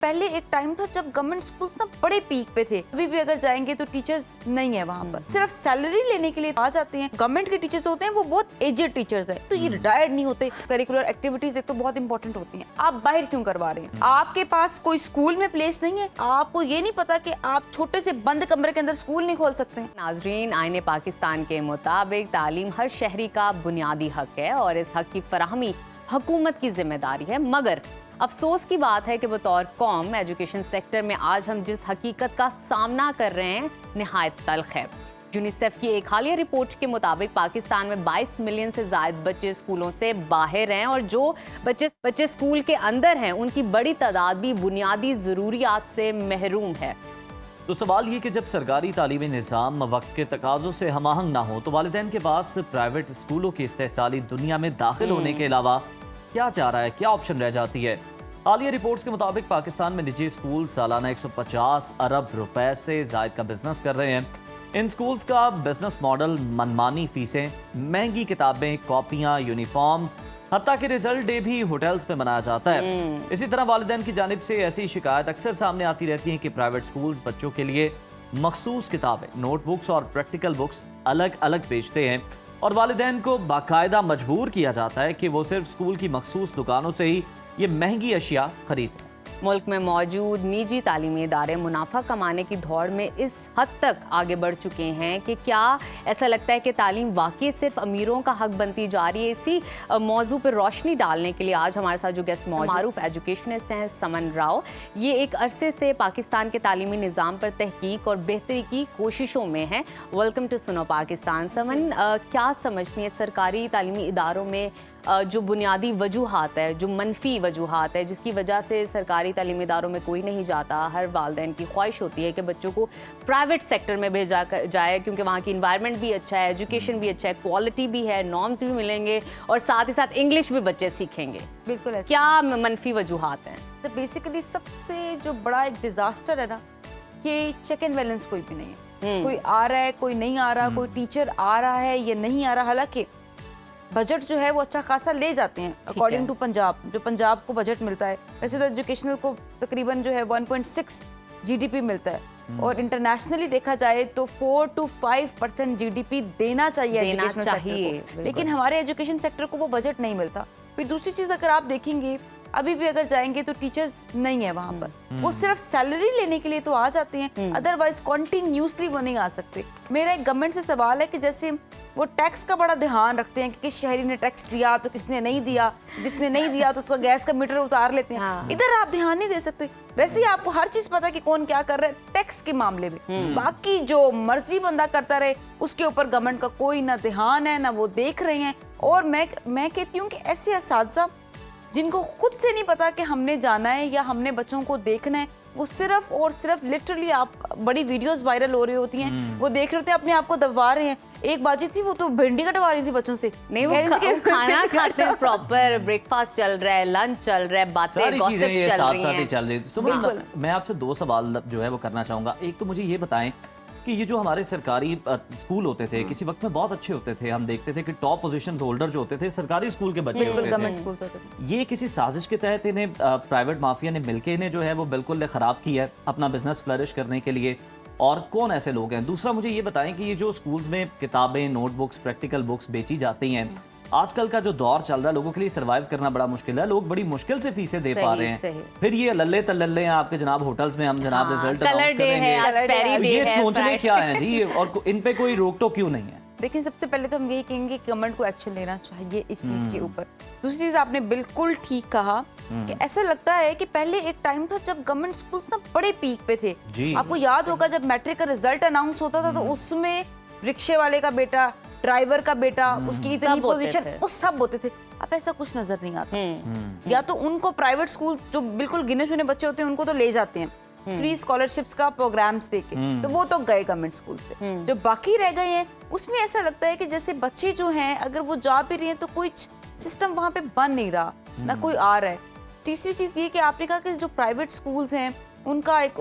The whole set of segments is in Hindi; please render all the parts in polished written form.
पहले एक टाइम था जब गवर्नमेंट स्कूल्स ना बड़े पीक पे थे। अभी भी अगर जाएंगे तो टीचर्स नहीं है वहाँ पर, सिर्फ सैलरी लेने के लिए आ जाते हैं। गवर्नमेंट के टीचर्स होते हैं वो बहुत एजेड टीचर्स हैं, तो ये रिटायर्ड नहीं होते। करिकुलर एक्टिविटीज एक तो बहुत इंपॉर्टेंट होती हैं, आप बाहर क्यों करवा रहे हैं? आपके पास कोई स्कूल में प्लेस नहीं है, आपको ये नहीं पता कि आप छोटे से बंद कमरे के अंदर स्कूल नहीं खोल सकते हैं। नाजरीन, आईने पाकिस्तान के मुताबिक तालीम हर शहरी का बुनियादी हक है और इस हक की फराहमी हुकूमत की जिम्मेदारी है। मगर अफसोस की बात है कि बतौर कौम एजुकेशन सेक्टर में आज हम जिस हकीकत का सामना कर रहे हैं निहायत तल्ख है। यूनिसेफ की एक हालिया रिपोर्ट के मुताबिक पाकिस्तान में 22 मिलियन से ज्यादा बच्चे स्कूलों से बाहर हैं और जो बच्चे स्कूल के अंदर हैं उनकी बड़ी तादाद भी बुनियादी ज़रूरियात से महरूम है। तो सवाल ये कि जब सरकारी तालीमी निज़ाम वक्त के तकाज़ों से हमाहंग ना हो तो वालिदैन के पास प्राइवेट स्कूलों की इस्तेहसाली दुनिया में दाखिल होने के अलावा क्या चाह रहा है, क्या ऑप्शन रह जाती है? हालिया रिपोर्ट्स के मुताबिक पाकिस्तान में निजी स्कूल सालाना 150 अरब रुपए से जायद का बिजनेस कर रहे हैं। इन स्कूल्स का बिजनेस मॉडल मनमानी फीसें, महंगी किताबें, कॉपियां, यूनिफॉर्म्स, हत्ता कि रिजल्ट डे भी होटल्स में मनाया जाता है। इसी तरह वालिदैन की जानिब से ऐसी शिकायत अक्सर सामने आती रहती है कि प्राइवेट स्कूल्स बच्चों के लिए मखसूस किताबें, नोटबुक्स और प्रैक्टिकल बुक्स अलग अलग बेचते हैं और वालिदैन को बाकायदा मजबूर किया जाता है कि वो सिर्फ स्कूल की मखसूस दुकानों से ही ये महंगी अशिया खरीदें। मुल्क में मौजूद निजी तालीमी इदारे मुनाफा कमाने की दौड़ में इस हद तक आगे बढ़ चुके हैं कि क्या ऐसा लगता है कि तालीम वाकई सिर्फ अमीरों का हक बनती जा रही है? इसी मौजू पर रोशनी डालने के लिए आज हमारे साथ जो गेस्ट मारूफ एजुकेशनिस्ट हैं समन राव, ये एक अरसे से पाकिस्तान के तालीमी निज़ाम पर तहकीक और बेहतरी की कोशिशों में हैं। वेलकम टू सुनो पाकिस्तान। समन, क्या समझती है सरकारी तालीमी इदारों में जो बुनियादी वजूहात है, जो मनफी वजूहात है जिसकी वजह से सरकारी तालीमी इदारों में कोई नहीं जाता? हर वालिदैन की ख्वाहिश होती है कि बच्चों को प्राइवेट सेक्टर में भेजा जाए क्योंकि वहाँ की इन्वायरमेंट भी अच्छा है, एजुकेशन भी अच्छा है, क्वालिटी भी है, नॉर्म्स भी मिलेंगे और साथ ही साथ इंग्लिश भी बच्चे सीखेंगे। बिल्कुल ऐसा। क्या मनफी वजूहात हैं? तो बेसिकली सबसे जो बड़ा एक डिजास्टर है ना कि चेक एंड बैलेंस कोई भी नहीं है। कोई आ रहा है, कोई नहीं आ रहा, कोई टीचर आ रहा है या नहीं आ रहा। हालांकि बजट जो है वो अच्छा खासा ले जाते हैं अकॉर्डिंग टू पंजाब, जो पंजाब को बजट मिलता है। वैसे तो एजुकेशनल को तकरीबन जो है 1.6 जीडीपी मिलता है और इंटरनेशनली देखा जाए तो 4 to 5% जीडीपी देना चाहिए एजुकेशन सेक्टर को, लेकिन हमारे एजुकेशन सेक्टर को वो बजट नहीं मिलता। फिर दूसरी चीज अगर आप देखेंगे, अभी भी अगर जाएंगे तो टीचर्स नहीं है वहाँ पर, वो सिर्फ सैलरी लेने के लिए तो आ जाते हैं, अदरवाइज कॉन्टिन्यूसली वो नहीं आ सकते। मेरा एक गवर्नमेंट से सवाल है कि जैसे वो टैक्स का बड़ा ध्यान रखते हैं कि किस शहरी ने टैक्स दिया तो किसने नहीं दिया, जिसने नहीं दिया तो उसका गैस का मीटर उतार लेते हैं। इधर आप ध्यान नहीं दे सकते। वैसे ही आपको हर चीज पता है कि कौन क्या कर रहा है टैक्स के मामले में। बाकी जो मर्जी बंदा करता रहे उसके ऊपर गवर्नमेंट का कोई ना ध्यान है ना वो देख रहे हैं। और मैं कहती हूँ कि ऐसे असातिज़ा जिनको खुद से नहीं पता कि हमने जाना है या हमने बच्चों को देखना है, वो सिर्फ और सिर्फ लिटरली, आप बड़ी वीडियोस वायरल हो रही होती हैं, वो देख रहे होते हैं, अपने आप को दबा रहे हैं। एक बाजी थी वो तो भिंडी कटवा रही थी बच्चों से। नहीं, वो खाना खाते हैं, प्रॉपर ब्रेकफास्ट चल रहा है, लंच चल रहा है, बातें गॉसिप चल रही हैं। चल रही। सुमन, मैं आपसे 2 सवाल जो है वो करना चाहूंगा। एक तो मुझे ये बताएं कि ये जो हमारे सरकारी स्कूल होते थे किसी वक्त में बहुत अच्छे होते थे, हम देखते थे कि टॉप पोजीशन होल्डर जो होते थे सरकारी स्कूल के बच्चे होते थे। ये किसी साजिश के तहत इन्हें प्राइवेट माफिया ने मिलके इन्हें जो है वो बिल्कुल खराब किया है अपना बिजनेस फ्लरिश करने के लिए, और कौन ऐसे लोग हैं? दूसरा मुझे ये बताएं कि ये जो स्कूल्स में किताबें, नोटबुक्स, प्रैक्टिकल बुक्स बेची जाती हैं, आजकल का जो दौर चल रहा है लोगों के लिए सर्वाइव करना बड़ा मुश्किल है, लोग बड़ी मुश्किल से फीसें दे पा रहे हैं। फिर ये लल्ले तल्ले हैं आपके जनाब होटल्स में, हम जनाब रिजल्ट अनाउंस करेंगे, ये चोंचने क्या है जी, और इन पे कोई रोक टोक क्यों नहीं है? लेकिन सबसे पहले तो हम यही कहेंगे कि गवर्नमेंट को एक्शन लेना चाहिए इस चीज के ऊपर। दूसरी चीज आपने बिल्कुल ठीक कहा कि ऐसा लगता है कि पहले एक टाइम था जब गवर्नमेंट स्कूल्स ना बड़े पीक पे थे। आपको याद होगा जब मैट्रिक का रिजल्ट अनाउंस होता था तो उसमें रिक्शे वाले का बेटा, ड्राइवर का बेटा, उसकी इतनी पोजीशन, वो सब होते थे। अब ऐसा कुछ नजर नहीं आता। या तो उनको प्राइवेट स्कूल जो बिल्कुल गिने चुने बच्चे होते हैं उनको तो ले जाते हैं फ्री स्कॉलरशिप्स का प्रोग्राम्स देके, तो वो तो गए गवर्नमेंट स्कूल से। जो बाकी रह गए हैं उसमें ऐसा लगता है कि जैसे बच्चे जो हैं अगर वो जा भी रहे हैं तो कोई सिस्टम वहाँ पे बन नहीं रहा, ना कोई आ रहा है। तीसरी चीज ये कि आपने कहा कि जो प्राइवेट स्कूल्स हैं उनका एक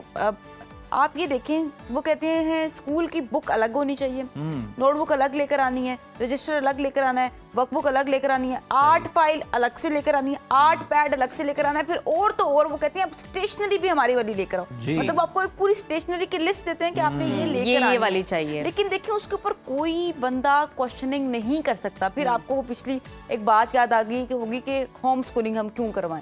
आप ये देखें, वो कहते हैं स्कूल की बुक अलग होनी चाहिए, नोटबुक अलग लेकर आनी है, रजिस्टर अलग लेकर आना है, वर्कबुक अलग लेकर आनी है, आर्ट फाइल अलग से लेकर आनी है, आर्ट पैड अलग से लेकर आना है, फिर और तो और वो कहते हैं आप स्टेशनरी भी हमारी वाली लेकर आओ। मतलब आपको एक पूरी स्टेशनरी की लिस्ट देते हैं कि आपने ये लेकर आनी ये वाली चाहिए। लेकिन देखिए उसके ऊपर कोई बंदा क्वेश्चनिंग नहीं कर सकता। फिर आपको वो पिछली एक बात याद आ गई कि होगी कि होम स्कूलिंग हम क्यों करवाएं।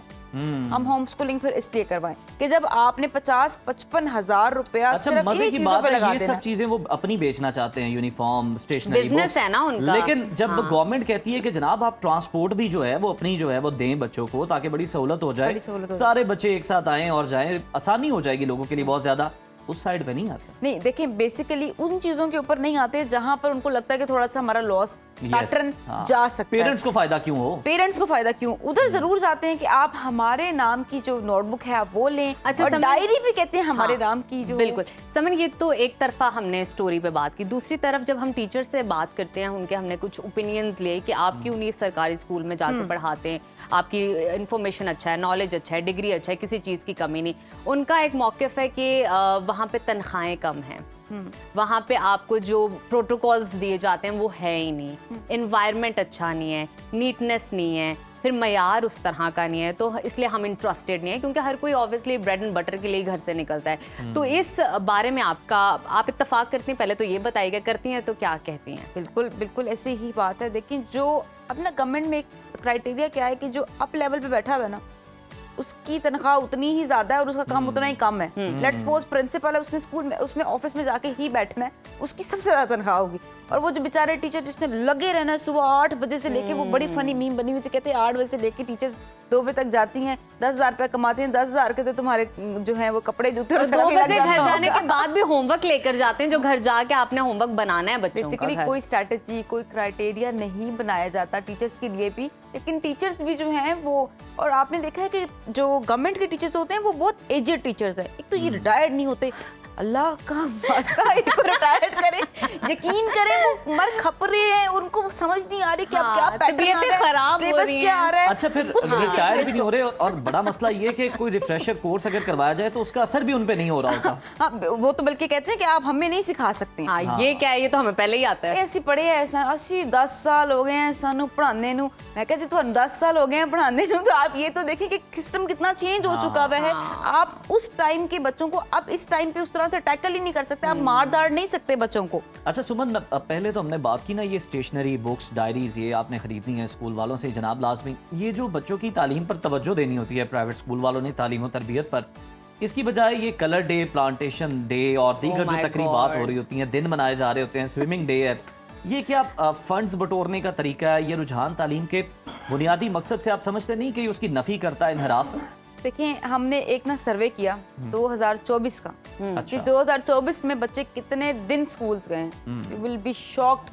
हम होम स्कूलिंग फिर इसलिए करवाएं कि जब आपने 50-55 हजार रुपया अच्छा, सिर्फ मजे इन्हीं की चीजों बात पे है, लगा ये देना। सब चीजें वो अपनी बेचना चाहते हैं, यूनिफॉर्म, स्टेशनरी, बिजनेस है ना उनका। लेकिन जब गवर्नमेंट कहती है कि जनाब आप ट्रांसपोर्ट भी जो है वो अपनी जो है वो दें बच्चों को, ताकि बड़ी सहूलत हो जाए, सारे बच्चे एक साथ आएं और जाएं, आसानी हो जाएगी लोगों के लिए बहुत ज्यादा, उस साइड पे नहीं आता। नहीं देखिए, बेसिकली उन चीजों के ऊपर नहीं आते जहां पर उनको लगता है कि थोड़ा सा हमारा लॉस पैटर्न जा सकता है। पेरेंट्स को फायदा क्यों हो, पेरेंट्स को फायदा क्यों, उधर जरूर जाते हैं कि आप हमारे नाम की जो नोटबुक है आप वो लें। अच्छा, और डायरी भी कहते हैं हमारे नाम की जो। बिल्कुल समन, ये तो एक तरफा हमने स्टोरी पे बात की। दूसरी तरफ जब हम टीचर से बात करते हैं, उनके हमने कुछ ओपिनियंस लिए कि आप क्यों नहीं सरकारी स्कूल में जाके पढ़ाते हैं, आपकी इन्फॉर्मेशन अच्छा है, नॉलेज अच्छा है, डिग्री अच्छा है, किसी चीज़ की कमी नहीं। उनका एक मौक़िफ़ है कि वहाँ पे तनख्वाहें कम हैं, वहाँ पे आपको जो प्रोटोकॉल्स दिए जाते हैं वो है ही नहीं, एनवायरनमेंट अच्छा नहीं है, नीटनेस नहीं है, फिर मयार उस तरह का नहीं है, तो इसलिए हम इंटरेस्टेड नहीं है, क्योंकि हर कोई ऑब्वियसली ब्रेड एंड बटर के लिए घर से निकलता है। तो इस बारे में आप इत्तेफाक करती हैं, पहले तो ये बताइएगा, करती हैं तो क्या कहती हैं? बिल्कुल बिल्कुल ऐसी ही बात है। देखिए जो अपना गवर्नमेंट में एक क्राइटेरिया क्या है कि जो अप लेवल पे बैठा हुआ है ना, उसकी तनख्वाह उतनी ही ज्यादा है और उसका काम उतना ही कम है। लेट्स सपोज प्रिंसिपल है, उसने स्कूल में उसमें ऑफिस में जाके ही बैठना है, उसकी सबसे ज्यादा तनख्वाह होगी। और वो जो बेचारे टीचर जिसने लगे रहना है सुबह 8 बजे से लेके, वो बड़ी फनी मीम बनी हुई थी, कहते हैं 8 बजे से लेके टीचर्स 2 बजे तक जाती हैं, 10,000 रुपया कमाती हैं, 10,000 के तो तुम्हारे जो है वो कपड़े जूते और 2 बजे घर जाने के बाद भी होमवर्क लेकर जाते हैं, जो घर जाके आपने होमवर्क बनाना है बच्चों का। बेसिकली कोई स्ट्रैटेजी, कोई क्राइटेरिया नहीं बनाया जाता टीचर्स के लिए भी। लेकिन टीचर्स भी जो हैं वो, और आपने देखा है कि जो गवर्नमेंट के टीचर्स होते हैं वो बहुत एजेड टीचर्स हैं। एक तो ये रिटायर्ड नहीं होते, अल्लाह का वास्ता इनको रिटायर्ड करें, यकीन करें वो मर खप रहे हैं, उनको समझ नहीं आ रही कि अब क्या पैटर्न खराब हो रही क्या आ रहा है। अच्छा, फिर रिटायर्ड भी नहीं हो रहे, और बड़ा मसला ये कि कोई रिफ्रेशर कोर्स अगर करवाया जाए तो उसका असर भी उन पे नहीं हो रहा होता। हाँ, वो तो बल्कि कहते हैं कि आप हमें नहीं सिखा सकते। हाँ, ये क्या है, ये तो हमें पहले ही आता है। ऐसी पढ़े ऐसा 10 साल हो गए हैं सानू पढ़ाने नू। मैं कहा जी तुहानू 10 साल हो गए हैं पढ़ाने नू, तो आप ये तो देखिए कि सिस्टम कितना चेंज हो चुका हुआ है। आप उस टाइम के बच्चों को अब इस टाइम पे उस तरह से टैकल ही नहीं कर सकते, आप मार दाड़ नहीं सकते बच्चों को। अच्छा सुमन, पहले तो हमने बात की ना, ये स्टेशनरी, बुक्स, डायरीज ये आपने खरीदनी है स्कूल वालों से जनाब लाजमी। ये जो बच्चों की तालीम पर तवज्जो देनी होती है प्राइवेट स्कूल वालों ने, तालीम और तरबियत पर, इसकी बजाय ये कलर डे, प्लांटेशन डे और दीगर जो तकरीबात हो रही होती हैं, दिन मनाए जा रहे होते हैं, स्विमिंग डे है, ये क्या फंड्स बटोरने का तरीका है? ये रुझान तालीम के बुनियादी मकसद से आप समझते नहीं कि ये उसकी नफी करता है, इनहराफ है? देखिए हमने एक ना सर्वे किया 2024 का कि 2024 में बच्चे कितने दिन स्कूल गए हैं। यू विल बी शॉक्ड,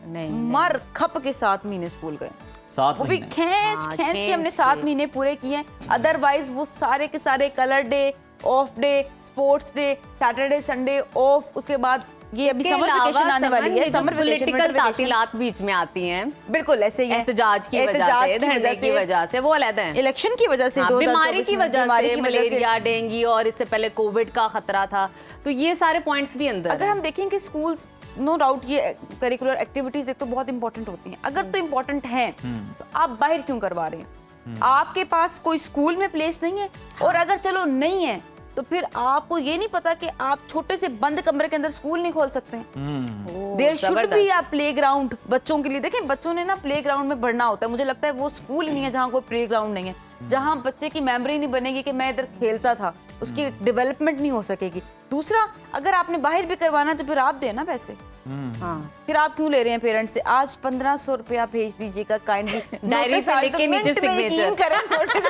मर खप के 7 महीने स्कूल गए, 7 वो भी खींच के हमने 7 महीने पूरे किए हैं। अदरवाइज वो सारे के सारे colour day, of day, sports day, Saturday Sunday off, उसके बाद ये अभी समर वेकेशन आने वाली है, समर पॉलिटिकल तातीलात बीच में आती हैं, बिल्कुल ऐसे ही है, एहतजाज की वजह से, वो अलग है, इलेक्शन की वजह से, बीमारी की वजह से, मलेरिया, डेंगू और इससे पहले कोविड का खतरा था, तो ये सारे पॉइंट्स भी अंदर। अगर हम देखें कि स्कूल्स, नो डाउट ये करिकुलर एक्टिविटीज एक तो बहुत इंपॉर्टेंट होती हैं, अगर तो इंपॉर्टेंट हैं तो आप बाहर क्यों करवा रहे हैं? आपके पास कोई स्कूल में प्लेस नहीं है, और अगर चलो नहीं है तो फिर आपको ये नहीं पता कि आप छोटे से बंद कमरे के अंदर स्कूल नहीं खोल सकते हैं। There should be a playground बच्चों के लिए। देखें बच्चों ने ना प्लेग्राउंड में बढ़ना होता है, मुझे लगता है वो स्कूल नहीं है जहाँ कोई प्लेग्राउंड नहीं है, जहाँ बच्चे की मेमोरी नहीं बनेगी कि मैं इधर खेलता था, उसकी डेवलपमेंट नहीं हो सकेगी। दूसरा, अगर आपने बाहर भी करवाना है तो फिर आप देना पैसे। हाँ, फिर आप क्यों ले रहे हैं पेरेंट्स से? आज 1500 रुपया भेज दीजिएगा काइंडली, डायरी से लेके नीचे सिग्नेचर करें नोटिस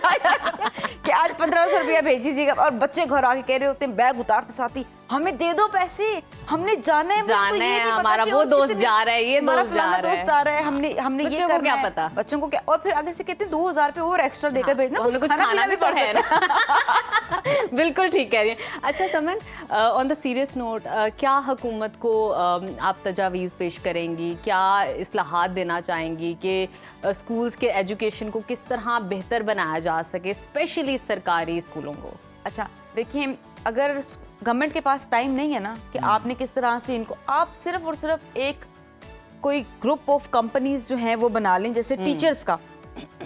कि आज 1500 रुपया भेज दीजिएगा, और बच्चे घर आके कह रहे होते हैं बैग उतारते साथ ही हमें दे दो पैसे, हमने जाना है, हमारा वो दोस्त जा रहा है, ये दोस्त जा रहा है, हमने ये करना क्या है, पता बच्चों को क्या। और फिर आगे से कहते हैं 2000 रुपए और एक्स्ट्रा देकर भेजना, कुछ खाना भी पड़ सकता है। बिल्कुल ठीक कह रही है। अच्छा समन, ऑन द सीरियस नोट, क्या हुकूमत को आप तजावीज़ पेश करेंगी, क्या इस्लाहात देना चाहेंगी कि स्कूल्स के एजुकेशन को किस तरह बेहतर बनाया जा सके, स्पेशली सरकारी स्कूलों को? अच्छा देखिए, अगर गवर्नमेंट के पास टाइम नहीं है ना कि आपने किस तरह से इनको, आप सिर्फ और सिर्फ एक कोई ग्रुप ऑफ कंपनीज जो हैं वो बना लें, जैसे टीचर्स का,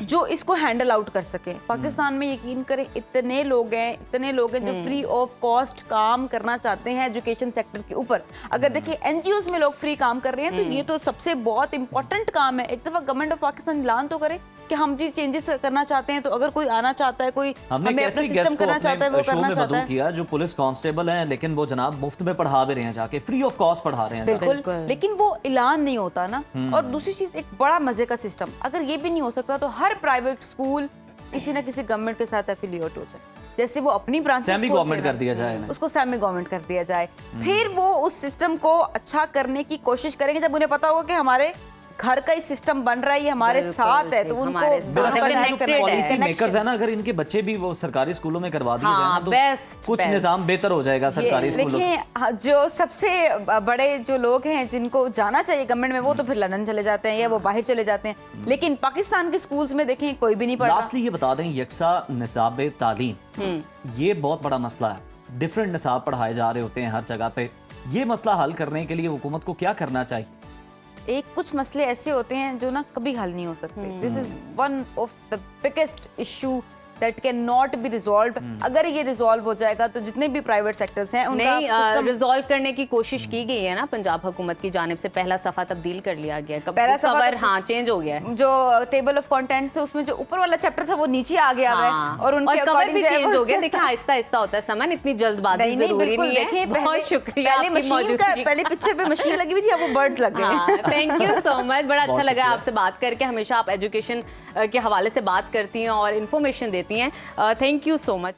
जो इसको हैंडल आउट कर सके। पाकिस्तान में यकीन करें इतने लोग हैं जो फ्री ऑफ कॉस्ट काम करना चाहते हैं एजुकेशन सेक्टर के ऊपर। अगर देखिए एनजीओज में लोग फ्री काम कर रहे हैं, तो ये तो सबसे बहुत इंपॉर्टेंट काम है। एक दफा गवर्नमेंट ऑफ पाकिस्तान ऐलान तो करे कि हम जी चेंजेस करना चाहते हैं, तो अगर कोई आना चाहता है, कोई हमें अपना सिस्टम करना चाहता है, वो करना चाहता है। किया जो पुलिस कांस्टेबल हैं, लेकिन वो जनाब मुफ्त में पढ़ा भी रहे हैं, जाके फ्री ऑफ कॉस्ट पढ़ा रहे हैं। बिल्कुल, लेकिन वो ऐलान नहीं होता ना। और दूसरी चीज, एक बड़ा मजे का सिस्टम, अगर ये भी नहीं हो सकता तो हर प्राइवेट स्कूल किसी ना किसी गवर्नमेंट के साथ एफिलिएट हो जाए। जैसे वो अपनी ब्रांच सेमी गवर्नमेंट कर दिया जाए, उसको सेमी गवर्नमेंट कर दिया जाए। फिर वो उस सिस्टम को अच्छा करने की कोशिश करेंगे जब उन्हें पता होगा कि हमारे घर का ही सिस्टम बन रहा है, ये हमारे साथ है, तो उनको पॉलिसी मेकर्स है ना, अगर इनके बच्चे भी वो सरकारी स्कूलों में करवा दिए जाए ना, तो कुछ निजाम बेहतर हो जाएगा सरकारी स्कूलों। देखिए, जो सबसे बड़े जो लोग हैं जिनको जाना चाहिए गवर्नमेंट में, वो तो फिर लंदन चले जाते हैं या वो बाहर चले जाते हैं। लेकिन पाकिस्तान के स्कूल्स में देखें कोई भी नहीं पढ़ रहा। लास्टली ये बता दें, यकसा निसाब तालीम, ये बहुत बड़ा मसला है। डिफरेंट निसाब पढ़ाए जा रहे होते हैं हर जगह पे। ये मसला हल करने के लिए हुकूमत को क्या करना चाहिए? एक कुछ मसले ऐसे होते हैं जो ना कभी हल नहीं हो सकते। This is one of the biggest issue that can not be resolve. अगर ये रिजॉल्व हो जाएगा तो जितने भी प्राइवेट सेक्टर्स हैं उनका सिस्टम रिजॉल्व करने की कोशिश की गई है ना पंजाब हुकूमत की जानिब से। पहला सफा तब्दील कर लिया गया, पहला कवर हाँ चेंज हो गया है। जो टेबल ऑफ कंटेंट थे उसमें जो ऊपर वाला चैप्टर था वो नीचे आ गया है, और उनके कवर भी चेंज हो गया। देखिए आहिस्ता आहिस्ता होता है, समन इतनी जल्दबाजी जरूरी नहीं है। बहुत शुक्रिया, पहले पिक्चर पे मशीन लगी हुई थी, अब वो बर्ड्स लग गए। थैंक यू सो मच, बड़ा अच्छा लगा आपसे बात करके। हमेशा आप एजुकेशन के हवाले से बात करती हैं और इन्फॉर्मेशन देती हैं। Thank you so much.